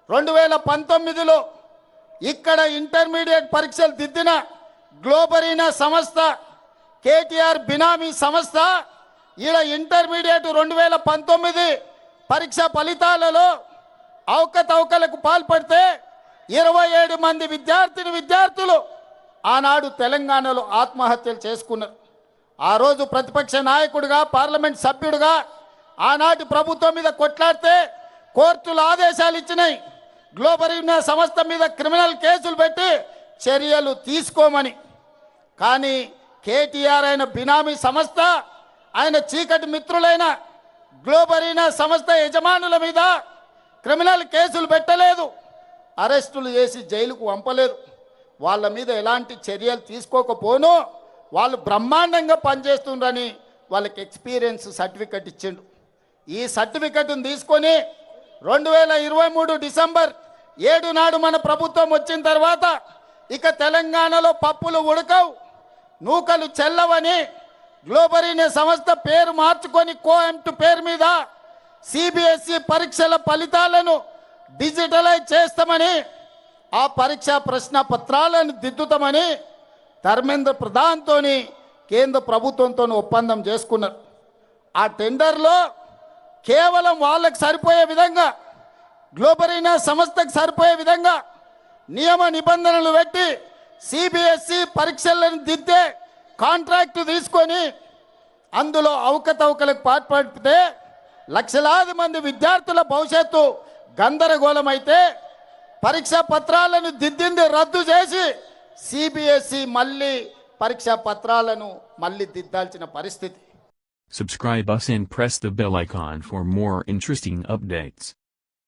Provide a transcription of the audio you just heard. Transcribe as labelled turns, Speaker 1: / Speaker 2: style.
Speaker 1: 2019లో ఇక్కడ ఇంటర్మీడియట్ పరీక్షలు దిద్దిన గ్లోబరీనా సంస్థ, కేటీఆర్ బినామీ సంస్థ ఈడ ఇంటర్మీడియట్ 2019 పరీక్ష ఫలితాలలో అవకతవకలకు పాల్పడితే 27 మంది విద్యార్థులు ఆనాడు తెలంగాణలో ఆత్మహత్యలు చేసుకున్నారు. ఆ రోజు ప్రతిపక్ష నాయకుడిగా, పార్లమెంట్ సభ్యుడిగా ఆనాటి ప్రభుత్వం మీద కొట్లాడితే కోర్టులు ఆదేశాలు ఇచ్చినాయి, గ్లోబరీనా సంస్థ మీద క్రిమినల్ కేసులు పెట్టి చర్యలు తీసుకోమని. కానీ కేటీఆర్ అయిన బినామీ సంస్థ, ఆయన చీకటి మిత్రులైన గ్లోబరీనా సంస్థ యజమానుల మీద క్రిమినల్ కేసులు పెట్టలేదు, అరెస్టులు చేసి జైలుకు పంపలేదు. వాళ్ళ మీద ఎలాంటి చర్యలు తీసుకోకపోను వాళ్ళు బ్రహ్మాండంగా పనిచేస్తుండ్రని వాళ్ళకి ఎక్స్పీరియన్స్ సర్టిఫికెట్ ఇచ్చిండు. ఈ సర్టిఫికెట్ను తీసుకొని 2023 డిసెంబర్ 7 నాడు మన ప్రభుత్వం వచ్చిన తర్వాత ఇక తెలంగాణలో పప్పులు ఉడకవు, నూకలు చెల్లవని గ్లోబరీనా సంస్థ పేరు మార్చుకొని కోఎంట్ పేరు మీద సిబిఎస్ఈ పరీక్షల ఫలితాలను డిజిటలైజ్ చేస్తామని, ఆ పరీక్షా ప్రశ్న పత్రాలను దిద్దుతామని ధర్మేంద్ర ప్రధాన్తో కేంద్ర ప్రభుత్వంతో ఒప్పందం చేసుకున్నారు. ఆ టెండర్లో కేవలం వాళ్ళకి సరిపోయే విధంగా, గ్లోబరీనా సంస్థకు సరిపోయే విధంగా నియమ నిబంధనలు పెట్టి సిబిఎస్ఈ పరీక్షలను దిద్దే కాంట్రాక్టు తీసుకొని అందులో అవకతవకలకు పాల్పడితే లక్షలాది మంది విద్యార్థుల భవిష్యత్తు గందరగోళమైతే పరీక్షా పత్రాలను దిద్దింది రద్దు చేసి సిబిఎస్ఈ మళ్ళీ పరీక్షా పత్రాలను మళ్ళీ దిద్దాల్సిన పరిస్థితి.
Speaker 2: Subscribe us and press the bell icon for more interesting updates.